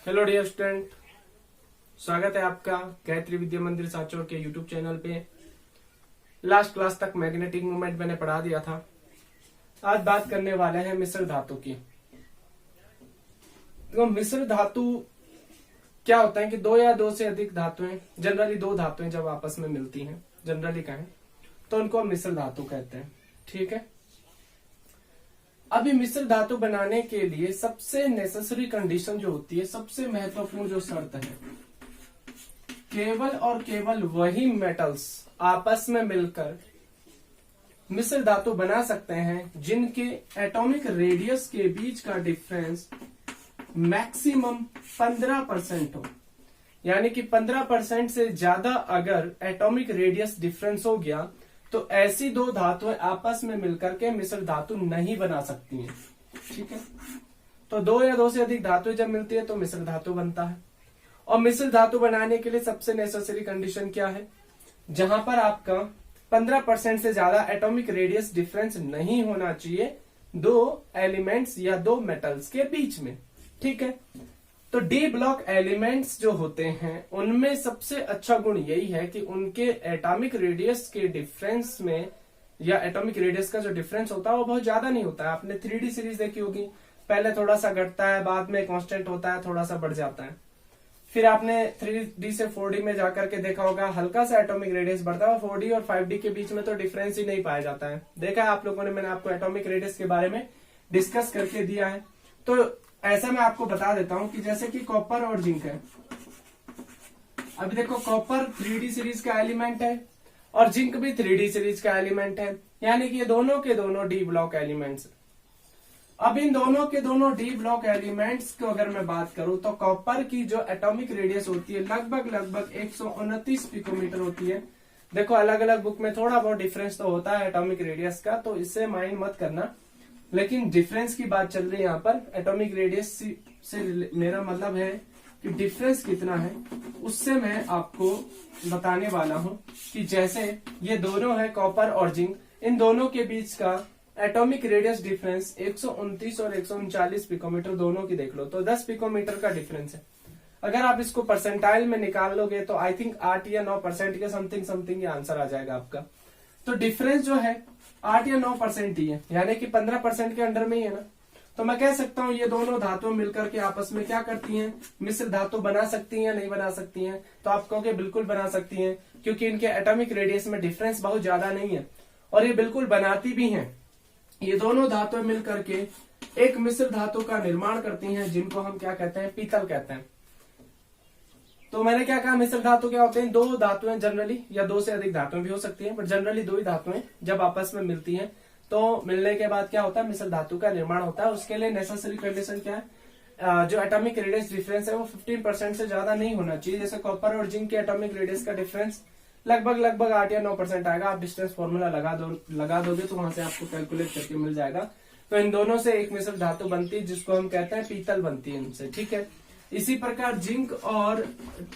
Hello dear student, स्वागत है आपका गायत्री विद्या मंदिर सांचौर के यूट्यूब चैनल पे। लास्ट क्लास तक मैग्नेटिक मोमेंट मैंने पढ़ा दिया था। आज बात करने वाले हैं मिश्र धातु की। तो मिश्र धातु क्या होता है कि दो या दो से अधिक धातुएं, जनरली दो धातुएं जब आपस में मिलती हैं, जनरली कहें तो उनको मिश्र धातु कहते हैं। ठीक है, अभी मिश्र धातु बनाने के लिए सबसे नेसेसरी कंडीशन जो होती है, सबसे महत्वपूर्ण जो शर्त है, केवल और केवल वही मेटल्स आपस में मिलकर मिश्र धातु बना सकते हैं जिनके एटॉमिक रेडियस के बीच का डिफरेंस मैक्सिमम 15% हो। यानी कि 15% से ज्यादा अगर एटॉमिक रेडियस डिफरेंस हो गया तो ऐसी दो धातुएं आपस में मिलकर के मिश्र धातु नहीं बना सकती हैं। ठीक है, तो दो या दो से अधिक धातुएं जब मिलती है तो मिश्र धातु बनता है। और मिश्र धातु बनाने के लिए सबसे नेसेसरी कंडीशन क्या है? जहां पर आपका 15% से ज्यादा एटॉमिक रेडियस डिफरेंस नहीं होना चाहिए दो एलिमेंट्स या दो मेटल्स के बीच में। ठीक है, तो डी ब्लॉक एलिमेंट्स जो होते हैं उनमें सबसे अच्छा गुण यही है कि उनके एटॉमिक रेडियस के डिफरेंस में, या एटॉमिक रेडियस का जो डिफरेंस होता है वो बहुत ज्यादा नहीं होता है। आपने 3D सीरीज देखी होगी, पहले थोड़ा सा घटता है, बाद में कांस्टेंट होता है, थोड़ा सा बढ़ जाता है। फिर आपने 3D से 4D में जाकर के देखा होगा, हल्का सा एटॉमिक रेडियस बढ़ता है। 4D और 5D के बीच में तो डिफरेंस ही नहीं पाया जाता है। देखा है आप लोगों ने, मैंने आपको एटॉमिक रेडियस के बारे में डिस्कस करके दिया है। तो ऐसा मैं आपको बता देता हूं कि जैसे कि कॉपर और जिंक है। अभी देखो, कॉपर 3D सीरीज का एलिमेंट है और जिंक भी 3D सीरीज का एलिमेंट है, यानी कि ये दोनों के दोनों डी ब्लॉक एलिमेंट्स। अब इन दोनों के दोनों डी ब्लॉक एलिमेंट्स को अगर मैं बात करूं तो कॉपर की जो एटॉमिक रेडियस होती है लगभग 129 पिकोमीटर होती है। देखो, अलग अलग बुक में थोड़ा बहुत डिफरेंस तो होता है एटॉमिक रेडियस का, तो इससे माइंड मत करना, लेकिन डिफरेंस की बात चल रही है यहाँ पर। एटॉमिक रेडियस से मेरा मतलब है कि डिफरेंस कितना है, उससे मैं आपको बताने वाला हूं कि जैसे ये दोनों है कॉपर और जिंक, इन दोनों के बीच का एटॉमिक रेडियस डिफरेंस 129 और 139 पिकोमीटर दोनों की देख लो, तो 10 पिकोमीटर का डिफरेंस है। अगर आप इसको परसेंटाइल में निकाल लोगे तो आई थिंक 8 या 9% के समथिंग ये आंसर आ जाएगा आपका। तो डिफरेंस जो है 8 या 9% ही है, यानी कि 15% के अंडर में ही है ना। तो मैं कह सकता हूं ये दोनों धातुएं मिलकर के आपस में क्या करती हैं, मिश्र धातु बना सकती हैं या नहीं बना सकती हैं? तो आप कहोगे बिल्कुल बना सकती हैं, क्योंकि इनके एटॉमिक रेडियस में डिफरेंस बहुत ज्यादा नहीं है और ये बिल्कुल बनाती भी हैं। ये दोनों धातुएं मिलकर के एक मिश्र धातु का निर्माण करती हैं, जिनको हम क्या कहते हैं, पीतल कहते हैं। तो मैंने क्या कहा, मिश्र धातु क्या होते हैं? दो धातुएं जनरली, या दो से अधिक धातुएं भी हो सकती हैं, बट जनरली दो ही धातुएं जब आपस में मिलती हैं तो मिलने के बाद क्या होता है, मिश्र धातु का निर्माण होता है। उसके लिए नेसेसरी कंडीशन क्या है? जो एटॉमिक रेडियस डिफरेंस है वो 15% से ज्यादा नहीं होना चाहिए। जैसे कॉपर और जिंक के एटॉमिक रेडियस का डिफरेंस लगभग 8 या 9% आएगा। आप डिस्टेंस फॉर्मूला लगा दोगे तो वहां से आपको कैलकुलेट करके मिल जाएगा। तो इन दोनों से एक मिश्र धातु बनती है जिसको हम कहते हैं पीतल बनती है इनसे। ठीक है, इसी प्रकार जिंक और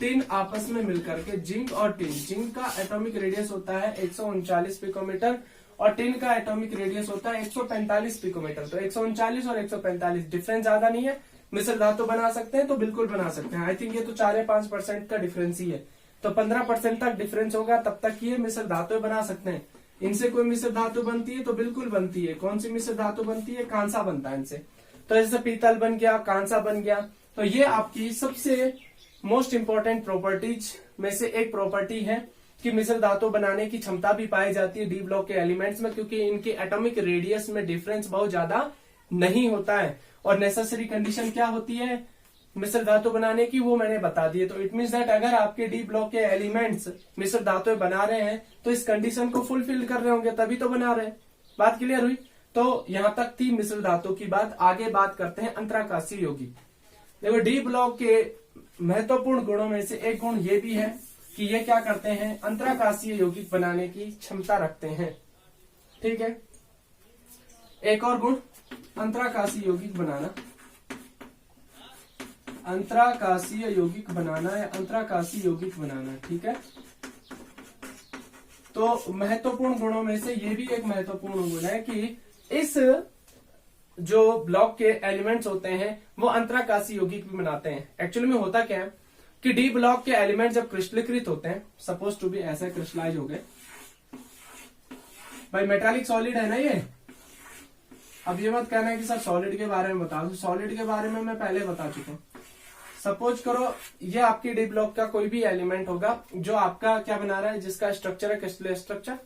टिन आपस में मिलकर के, जिंक और टिन, जिंक का एटॉमिक रेडियस होता है 139 पिकोमीटर और टिन का एटॉमिक रेडियस होता है 145 पिकोमीटर। तो 139 और 145 डिफरेंस ज्यादा नहीं है, मिश्र धातु बना सकते हैं, तो बिल्कुल बना सकते हैं। आई थिंक ये तो 4 या 5% का डिफरेंस ही है, तो 15% तक डिफरेंस होगा तब तक ये मिश्र धातु बना सकते हैं। इनसे कोई मिश्र धातु बनती है तो बिल्कुल बनती है। कौन सी मिश्र धातु बनती है? कांसा बनता है इनसे। तो जैसे पीतल बन गया, कांसा बन गया, तो ये आपकी सबसे मोस्ट इंपॉर्टेंट प्रॉपर्टीज में से एक प्रॉपर्टी है कि मिश्र धातु बनाने की क्षमता भी पाई जाती है डी ब्लॉक के एलिमेंट्स में, क्योंकि इनके एटॉमिक रेडियस में डिफरेंस बहुत ज्यादा नहीं होता है। और नेसेसरी कंडीशन क्या होती है मिश्र धातु बनाने की, वो मैंने बता दी है। तो इट मीन्स दैट अगर आपके डी ब्लॉक के एलिमेंट्स मिश्र धातु बना रहे हैं तो इस कंडीशन को फुलफिल कर रहे होंगे, तभी तो बना रहे हैं। बात क्लियर हुई? तो यहां तक थी मिश्र धातु की बात। आगे बात करते हैं अंतराकाशीय यौगिक। देखो, डी ब्लॉक के महत्वपूर्ण गुणों में से एक गुण ये भी है कि ये क्या करते हैं, अंतराकाशीय यौगिक बनाने की क्षमता रखते हैं। ठीक है, एक और गुण, अंतराकाशीय यौगिक बनाना, अंतराकाशीय यौगिक बनाना या अंतराकाशीय यौगिक बनाना। ठीक है, तो महत्वपूर्ण गुणों में से ये भी एक महत्वपूर्ण गुण है कि इस जो ब्लॉक के एलिमेंट्स होते हैं वो अंतराकाशी यौगिक भी बनाते हैं। एक्चुअली में होता क्या है कि डी ब्लॉक के एलिमेंट जब क्रिस्टलीकृत होते हैं, सपोज टू बी ऐसे क्रिस्टलाइज हो गए, भाई मेटालिक सॉलिड है ना ये। अब ये मत कहना है कि सर सॉलिड के बारे में बता दूं, सॉलिड के बारे में मैं पहले बता चुका हूं। सपोज करो ये आपकी डी ब्लॉक का कोई भी एलिमेंट होगा जो आपका क्या बना रहा है, जिसका स्ट्रक्चर है क्रिस्टल स्ट्रक्चर,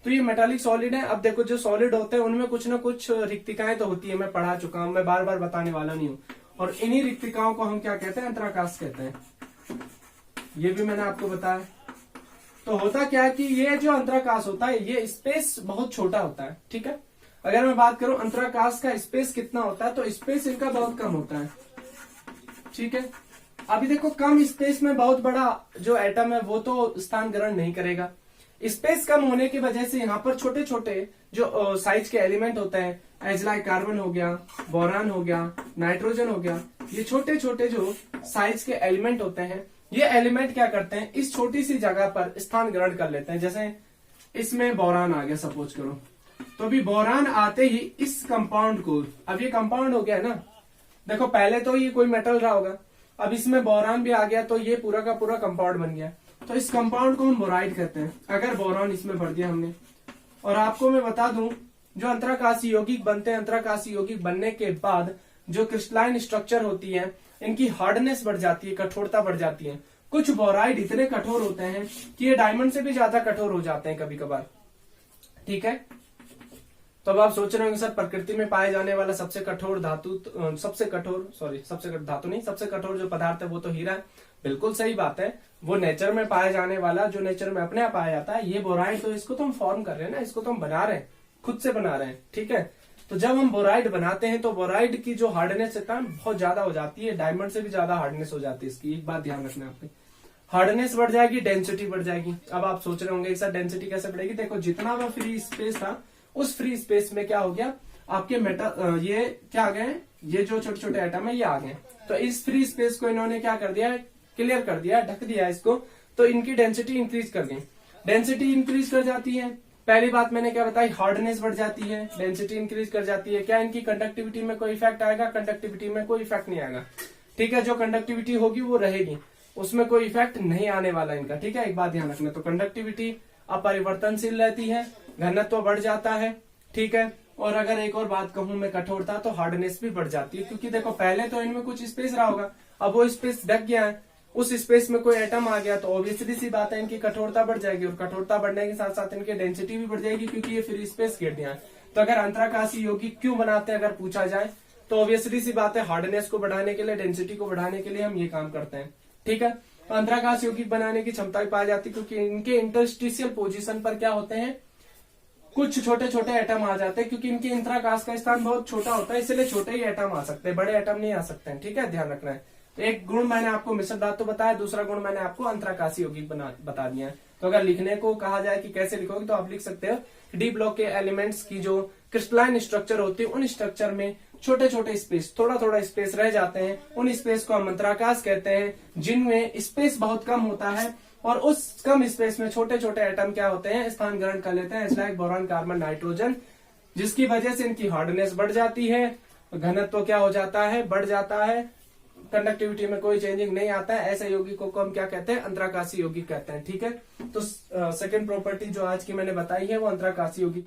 तो ये मेटालिक सॉलिड है। अब देखो जो सॉलिड होते हैं उनमें कुछ ना कुछ रिक्तिकाएं तो होती है, मैं पढ़ा चुका हूं, मैं बार बार बताने वाला नहीं हूं। और इन्हीं रिक्तिकाओं को हम क्या कहते हैं, अंतराकाश कहते हैं। ये भी मैंने आपको बताया। तो होता क्या है कि ये जो अंतराकाश होता है ये स्पेस बहुत छोटा होता है, ठीक है। अगर मैं बात करूं अंतराकाश का स्पेस कितना होता है, तो स्पेस इनका बहुत कम होता है, ठीक है। अभी देखो कम स्पेस में बहुत बड़ा जो एटम है वो तो स्थान ग्रहण नहीं करेगा। स्पेस कम होने की वजह से यहाँ पर छोटे छोटे जो साइज के एलिमेंट होते हैं, एज लाइक कार्बन हो गया, बोरान हो गया, नाइट्रोजन हो गया, ये छोटे छोटे जो साइज के एलिमेंट होते हैं, ये एलिमेंट क्या करते हैं, इस छोटी सी जगह पर स्थान ग्रहण कर लेते हैं। जैसे इसमें बोरान आ गया सपोज करो, तो अभी बोरान आते ही इस कंपाउंड को, अब ये कंपाउंड हो गया ना, देखो पहले तो ये कोई मेटल रहा होगा, अब इसमें बोरान भी आ गया तो ये पूरा का पूरा कंपाउंड बन गया। तो इस कंपाउंड को हम बोराइड कहते हैं, अगर बोरान इसमें भर दिया हमने। और आपको मैं बता दूं जो अंतराकाशी यौगिक बनते हैं, अंतराकाशी यौगिक बनने के बाद जो क्रिस्टलाइन स्ट्रक्चर होती है, इनकी हार्डनेस बढ़ जाती है, कठोरता बढ़ जाती है। कुछ बोराइड इतने कठोर होते हैं कि ये डायमंड से भी ज्यादा कठोर हो जाते हैं कभी कभार, ठीक है। तो अब आप सोच रहे होंगे सर प्रकृति में पाए जाने वाला सबसे कठोर धातु, सबसे कठोर जो पदार्थ है वो तो हीरा है। बिल्कुल सही बात है, वो नेचर में पाया जाने वाला, जो नेचर में अपने आप पाया जाता है, ये बोराइड तो इसको तो हम फॉर्म कर रहे हैं ना, इसको तो हम बना रहे हैं, खुद से बना रहे हैं, ठीक है। तो जब हम बोराइड बनाते हैं तो बोराइड की जो हार्डनेस है बहुत ज्यादा हो जाती है, डायमंड से भी ज्यादा हार्डनेस हो जाती है इसकी। एक बात ध्यान रखना आपने, हार्डनेस बढ़ जाएगी, डेंसिटी बढ़ जाएगी। अब आप सोच रहे होंगे एक साथ डेंसिटी कैसे बढ़ेगी, देखो जितना वह फ्री स्पेस था उस फ्री स्पेस में क्या हो गया, आपके मेटल ये क्या आ गए, ये जो छोटे छोटे आइटम है ये आ गए। तो इस फ्री स्पेस को इन्होंने क्या कर दिया, क्लियर कर दिया, ढक दिया इसको, तो इनकी डेंसिटी इंक्रीज कर दी। डेंसिटी इंक्रीज कर जाती है, पहली बात मैंने क्या बताई, हार्डनेस बढ़ जाती है, डेंसिटी इंक्रीज कर जाती है। क्या इनकी कंडक्टिविटी में कोई इफेक्ट आएगा, कंडक्टिविटी में कोई इफेक्ट नहीं आएगा, ठीक है। जो कंडक्टिविटी होगी वो रहेगी, उसमें कोई इफेक्ट नहीं आने वाला इनका, ठीक है। एक बात ध्यान रखना, तो कंडक्टिविटी अपरिवर्तनशील रहती है, घनत्व बढ़ जाता है, ठीक है। और अगर एक और बात कहूं मैं कठोरता, तो हार्डनेस भी बढ़ जाती है, क्योंकि देखो पहले तो इनमें कुछ स्पेस रहा होगा, अब वो स्पेस ढक गया है, उस स्पेस में कोई एटम आ गया तो ऑब्वियसली सी बात है इनकी कठोरता बढ़ जाएगी, और कठोरता बढ़ने के साथ साथ इनकी डेंसिटी भी बढ़ जाएगी, क्योंकि ये फ्री स्पेस घेर दिया है। तो अगर अंतराकाशी यौगिक क्यों बनाते हैं अगर पूछा जाए, तो ऑब्वियसली सी बात है हार्डनेस को बढ़ाने के लिए, डेंसिटी को बढ़ाने के लिए हम ये काम करते हैं, ठीक है। तो अंतराकाश यौगिक बनाने की क्षमता भी पाई जाती है, क्योंकि इनके इंटरस्टिशियल पोजीशन पर क्या होते हैं, कुछ छोटे छोटे एटम आ जाते हैं, क्योंकि इनके अंतराकाश का स्थान बहुत छोटा होता है, इसलिए छोटे ही एटम आ सकते हैं, बड़े एटम नहीं आ सकते हैं, ठीक है, ध्यान रखना है। तो एक गुण मैंने आपको मिश्र धातु बताया, दूसरा गुण मैंने आपको अंतराकाशी यौगिक बता दिया है। तो अगर लिखने को कहा जाए कि कैसे लिखोगे, तो आप लिख सकते हो डी ब्लॉक के एलिमेंट्स की जो क्रिस्टलाइन स्ट्रक्चर होती है, उन स्ट्रक्चर में छोटे छोटे स्पेस, थोड़ा थोड़ा स्पेस रह जाते हैं, उन स्पेस को हम अंतराकाश कहते हैं, जिनमें स्पेस बहुत कम होता है, और उस कम स्पेस में छोटे छोटे एटम क्या होते हैं, स्थान ग्रहण कर लेते हैं, लाइक बोरान, कार्बन, नाइट्रोजन, जिसकी वजह से इनकी हार्डनेस बढ़ जाती है, घनत्व क्या हो जाता है, बढ़ जाता है, कंडक्टिविटी में कोई चेंजिंग नहीं आता है। ऐसे यौगिकों को हम क्या कहते हैं, अंतराकाशी यौगिक कहते हैं, ठीक है। तो सेकंड प्रॉपर्टी जो आज की मैंने बताई है वो अंतराकाशी यौगिक